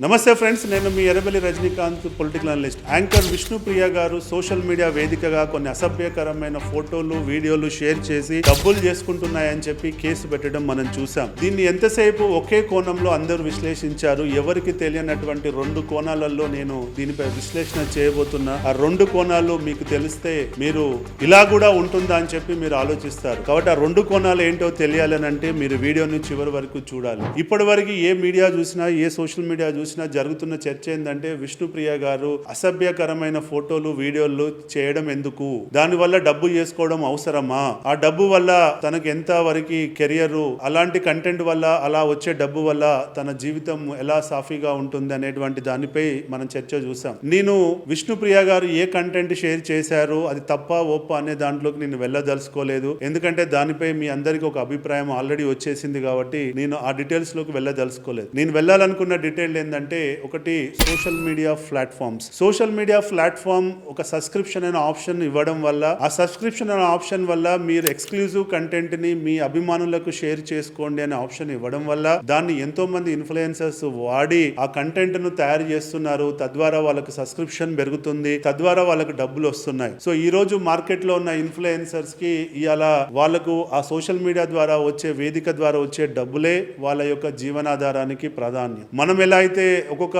నమస్తే ఫ్రెండ్స్, నేను మీ Errabelli Rajinikanth, political analyst. Anchor Vishnupriya గారు సోషల్ మీడియా వేదికగా కొన్ని అసభ్యకరమైన ఫోటోలు, వీడియోలు షేర్ చేసి డబ్బులు చేసుకుంటున్నాయని చెప్పి కేసు పెట్టడం మనం చూసాం. దీన్ని ఎంతసేపు ఒకే కోణంలో అందరూ విశ్లేషించారు. ఎవరికి తెలియనటువంటి రెండు కోణాలలో నేను దీనిపై విశ్లేషణ చేయబోతున్నా. ఆ రెండు కోణాలు మీకు తెలిస్తే మీరు ఇలా కూడా ఉంటుందా అని చెప్పి మీరు ఆలోచిస్తారు. కాబట్టి ఆ రెండు కోణాలు ఏంటో తెలియాలనంటే మీరు వీడియోని చివరి వరకు చూడాలి. ఇప్పటి వరకు ఏ మీడియా చూసినా, ఏ సోషల్ మీడియా చూసినా జరుగుతున్న చర్చ ఏంటంటే విష్ణుప్రియ గారు అసభ్యకరమైన ఫోటోలు, వీడియోలు చేయడం ఎందుకు, దానివల్ల డబ్బు చేసుకోవడం అవసరమా, ఆ డబ్బు వల్ల తనకు ఎంత వరకు కెరియర్, అలాంటి కంటెంట్ వల్ల, అలా వచ్చే డబ్బు వల్ల తన జీవితం ఎలా సాఫీగా ఉంటుంది అనేటువంటి దానిపై మనం చర్చ చూసాం. నేను విష్ణుప్రియ గారు ఏ కంటెంట్ షేర్ చేశారు, అది తప్ప ఒప్ప అనే దాంట్లోకి నేను వెళ్ళదలుచుకోలేదు. ఎందుకంటే దానిపై మీ అందరికీ ఒక అభిప్రాయం ఆల్రెడీ వచ్చేసింది కాబట్టి నేను ఆ డీటెయిల్స్ లోకి వెళ్ళదలుచుకోలేదు. నేను వెళ్ళాలనుకున్న డీటెయిల్ ఏంటంటే, ఒకటి social media platforms. Social media platform ఒక సబ్స్క్రిప్షన్ అనే ఆప్షన్ ఇవ్వడం వల్ల, ఆ సబ్స్క్రిప్షన్ అనే ఆప్షన్ వల్ల మీరు ఎక్స్క్లూజివ్ కంటెంట్ ని మీ అభిమానులకు షేర్ చేసుకోండి అనే ఆప్షన్ ఇవ్వడం వల్ల దాన్ని ఎంతో మంది ఇన్ఫ్లుయెన్సర్స్ వాడి ఆ కంటెంట్ ను తయారు చేస్తున్నారు. తద్వారా వాళ్ళకి సబ్స్క్రిప్షన్ పెరుగుతుంది, తద్వారా వాళ్ళకి డబ్బులు వస్తున్నాయి. సో ఈ రోజు మార్కెట్ లో ఉన్న ఇన్ఫ్లుయెన్సర్స్ కి ఇవాళ వాళ్ళకు ఆ సోషల్ మీడియా ద్వారా వచ్చే వేదిక ద్వారా వచ్చే డబ్బులే వాళ్ళ యొక్క జీవనాధారానికి ప్రాధాన్యం. మనం ఎలా అయితే ఒక్కొక్క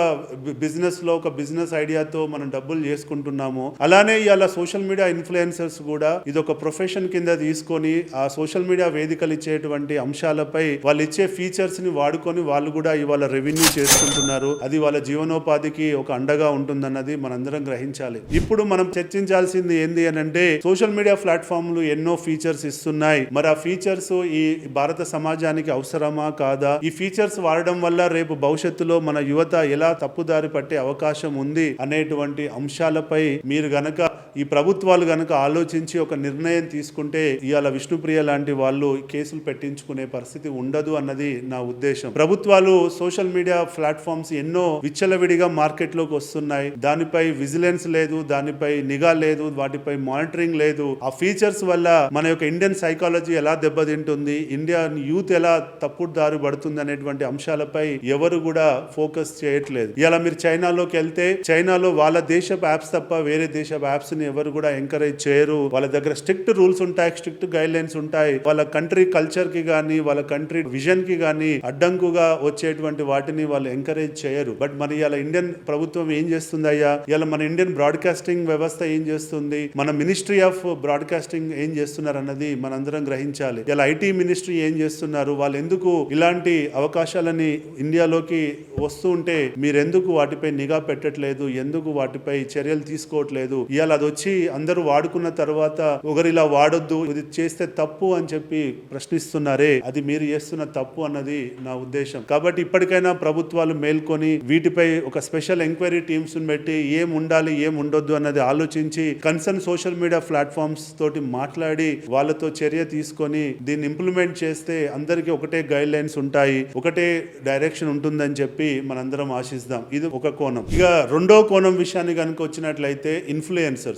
బిజినెస్ లో ఒక బిజినెస్ ఐడియాతో మనం డబ్బులు చేసుకుంటున్నాము, అలానే ఇవాళ సోషల్ మీడియా ఇన్ఫ్లుయెన్సర్స్ కూడా ఇది ఒక ప్రొఫెషన్ కింద తీసుకొని ఆ సోషల్ మీడియా వేదికలు ఇచ్చేటువంటి అంశాలపై వాళ్ళు ఇచ్చే ఫీచర్స్ ని వాడుకొని వాళ్ళు కూడా ఇవాళ రెవెన్యూ చేసుకుంటున్నారు. అది వాళ్ళ జీవనోపాధికి ఒక అండగా ఉంటుందన్నది మనందరం గ్రహించాలి. ఇప్పుడు మనం చర్చించాల్సింది ఏంది అని అంటే, సోషల్ మీడియా ప్లాట్ఫామ్లు ఎన్నో ఫీచర్స్ ఇస్తున్నాయి. మరి ఆ ఫీచర్స్ ఈ భారత సమాజానికి అవసరమా కాదా, ఈ ఫీచర్స్ వాడడం వల్ల రేపు భవిష్యత్తులో మన యువత ఎలా తప్పుదారి పట్టే అవకాశం ఉంది అనేటువంటి అంశాలపై మీరు గనక, ఈ ప్రభుత్వాలు గనక ఆలోచించి ఒక నిర్ణయం తీసుకుంటే ఇవాళ విష్ణుప్రియ లాంటి వాళ్ళు కేసులు పెట్టించుకునే పరిస్థితి ఉండదు అన్నది నా ఉద్దేశం. ప్రభుత్వాలు సోషల్ మీడియా ప్లాట్ఫామ్స్ ఎన్నో విచ్చలవిడిగా మార్కెట్ లోకి వస్తున్నాయి. దానిపై విజిలెన్స్ లేదు, దానిపై నిఘా లేదు, వాటిపై మానిటరింగ్ లేదు. ఆ ఫీచర్స్ వల్ల మన యొక్క ఇండియన్ సైకాలజీ ఎలా దెబ్బతింటుంది, ఇండియన్ యూత్ ఎలా తప్పుడు దారి పడుతుంది అనేటువంటి అంశాలపై ఎవరు కూడా ఫోకస్ చేయట్లేదు. ఇలా మీరు చైనాలోకి వెళ్తే, చైనాలో వాళ్ళ దేశపు యాప్స్ తప్ప వేరే దేశపు యాప్స్ ని ఎవరు కూడా ఎంకరేజ్ చేయరు. వాళ్ళ దగ్గర స్ట్రిక్ట్ రూల్స్ ఉంటాయి, స్ట్రిక్ట్ గైడ్ లైన్స్ ఉంటాయి. వాళ్ళ కంట్రీ కల్చర్ కి గానీ, వాళ్ళ కంట్రీ విజన్ కి గానీ అడ్డంకుగా వచ్చేటువంటి వాటిని వాళ్ళు ఎంకరేజ్ చేయరు. బట్ మరి ఇలా ఇండియన్ ప్రభుత్వం ఏం చేస్తుంది అయ్యా, ఇలా మన ఇండియన్ బ్రాడ్కాస్టింగ్ వ్యవస్థ ఏం చేస్తుంది, మన మినిస్ట్రీ ఆఫ్ బ్రాడ్కాస్టింగ్ ఏం చేస్తున్నారు అన్నది మనందరం గ్రహించాలి. ఇలా ఐటీ మినిస్ట్రీ ఏం చేస్తున్నారు, వాళ్ళు ఎందుకు ఇలాంటి అవకాశాలని ఇండియాలోకి వస్తూ ఉంటే మీరెందుకు వాటిపై నిఘా పెట్టట్లేదు, ఎందుకు వాటిపై చర్యలు తీసుకోవట్లేదు? ఇవాళ అది వచ్చి అందరూ వాడుకున్న తర్వాత ఒకరు ఇలా వాడొద్దు, ఇది చేస్తే తప్పు అని చెప్పి ప్రశ్నిస్తున్నారే, అది మీరు చేస్తున్న తప్పు అన్నది నా ఉద్దేశం. కాబట్టి ఇప్పటికైనా ప్రభుత్వాలు మేల్కొని వీటిపై ఒక స్పెషల్ ఎంక్వైరీ టీమ్స్ పెట్టి ఏం ఉండాలి, ఏం ఉండొద్దు అన్నది ఆలోచించి కన్సర్న్ సోషల్ మీడియా ప్లాట్ఫామ్స్ తోటి మాట్లాడి వాళ్ళతో చర్య తీసుకొని దీన్ని ఇంప్లిమెంట్ చేస్తే అందరికీ ఒకటే గైడ్ లైన్స్ ఉంటాయి, ఒకటే డైరెక్షన్ ఉంటుందని చెప్పి మనందరం ఆశిస్తాం. ఇది ఒక కోణం. ఇక రెండో కోణం విషయాన్ని కనుక వచ్చినట్లయితే ఇన్ఫ్లుయెన్సర్స్.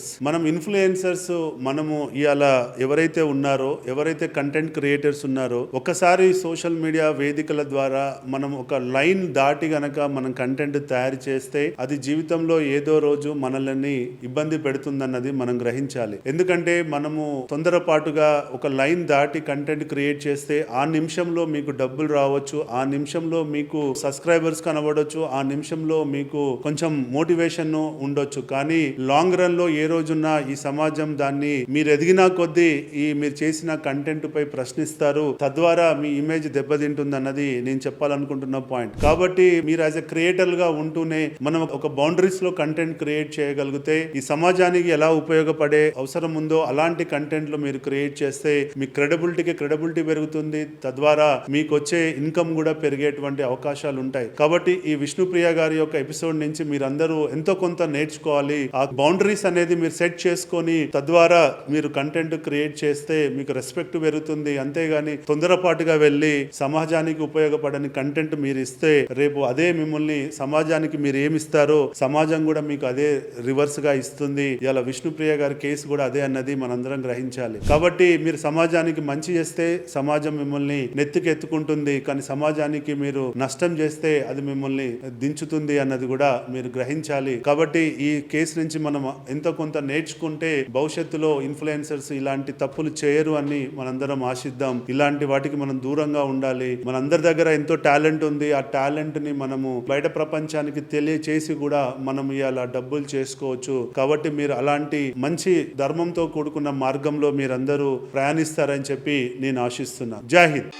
మనము ఇవాళ ఎవరైతే ఉన్నారో, ఎవరైతే కంటెంట్ క్రియేటర్స్ ఉన్నారో, ఒకసారి సోషల్ మీడియా వేదికల ద్వారా మనం ఒక లైన్ దాటి గనక మనం కంటెంట్ తయారు చేస్తే అది జీవితంలో ఏదో రోజు మనల్ని ఇబ్బంది పెడుతుందన్నది మనం గ్రహించాలి. ఎందుకంటే మనము తొందరపాటుగా ఒక లైన్ దాటి కంటెంట్ క్రియేట్ చేస్తే ఆ నిమిషంలో మీకు డబ్బులు రావచ్చు, ఆ నిమిషంలో మీకు సబ్స్క్రైబర్స్ కనబడొచ్చు, ఆ నిమిషంలో మీకు కొంచెం మోటివేషన్ ఉండొచ్చు. కానీ లాంగ్ రన్ లో ఏ రోజున్నా ఈ సమాజం దాన్ని మీరు ఎదిగినా కొద్దీ ఈ మీరు చేసిన కంటెంట్ పై ప్రశ్నిస్తారు, తద్వారా మీ ఇమేజ్ దెబ్బతింటుంది అన్నది నేను చెప్పాలనుకుంటున్న పాయింట్. కాబట్టి మీరు యాజ్ ఎ క్రియేటర్ గా ఉంటూనే మనం ఒక బౌండరీస్ లో కంటెంట్ క్రియేట్ చేయగలిగితే ఈ సమాజానికి ఎలా ఉపయోగపడే అవసరం ఉందో అలాంటి కంటెంట్ లో మీరు క్రియేట్ చేస్తే మీ క్రెడిబిలిటీ పెరుగుతుంది, తద్వారా మీకు వచ్చే ఇన్కమ్ కూడా పెరిగేటువంటి అవకాశాలు ఉంటాయి. కాబట్టి ఈ విష్ణుప్రియ గారి యొక్క ఎపిసోడ్ నుంచి మీరందరూ ఎంతో కొంత నేర్చుకోవాలి. ఆ బౌండరీస్ అనేది మీరు సెట్ చేసుకొని తద్వారా మీరు కంటెంట్ క్రియేట్ చేస్తే మీకు రెస్పెక్ట్ పెరుగుతుంది. అంతేగాని తొందరపాటుగా వెళ్ళి సమాజానికి ఉపయోగపడని కంటెంట్ మీరు ఇస్తే రేపు అదే మిమ్మల్ని సమాజానికి మీరు ఏమిస్తారో సమాజం కూడా మీకు అదే రివర్స్ గా ఇస్తుంది. ఇలా విష్ణుప్రియ గారి కేసు కూడా అదే అన్నది మనందరం గ్రహించాలి. కాబట్టి మీరు సమాజానికి మంచి చేస్తే సమాజం మిమ్మల్ని నెత్తికెత్తుకుంటుంది, కానీ సమాజానికి మీరు నష్టం చేస్తే అది మిమ్మల్ని దించుతుంది అన్నది కూడా మీరు గ్రహించాలి. కాబట్టి ఈ కేసు నుంచి మనం ఎంతో కొంత నేర్చుకుంటే భవిష్యత్తులో ఇన్ఫ్లుయెన్సర్స్ ఇలాంటి తప్పులు చేయరు అని మనందరం ఆశిద్దాం. ఇలాంటి వాటికి మనం దూరంగా ఉండాలి. మనందరి దగ్గర ఎంతో టాలెంట్ ఉంది. ఆ టాలెంట్ ని మనము బయట ప్రపంచానికి తెలియచేసి కూడా మనం ఇలా డబ్బులు చేసుకోవచ్చు. కాబట్టి మీరు అలాంటి మంచి ధర్మంతో కూడుకున్న మార్గంలో మీరందరూ ప్రయాణిస్తారని చెప్పి నేను ఆశిస్తున్నాను. జై హింద్.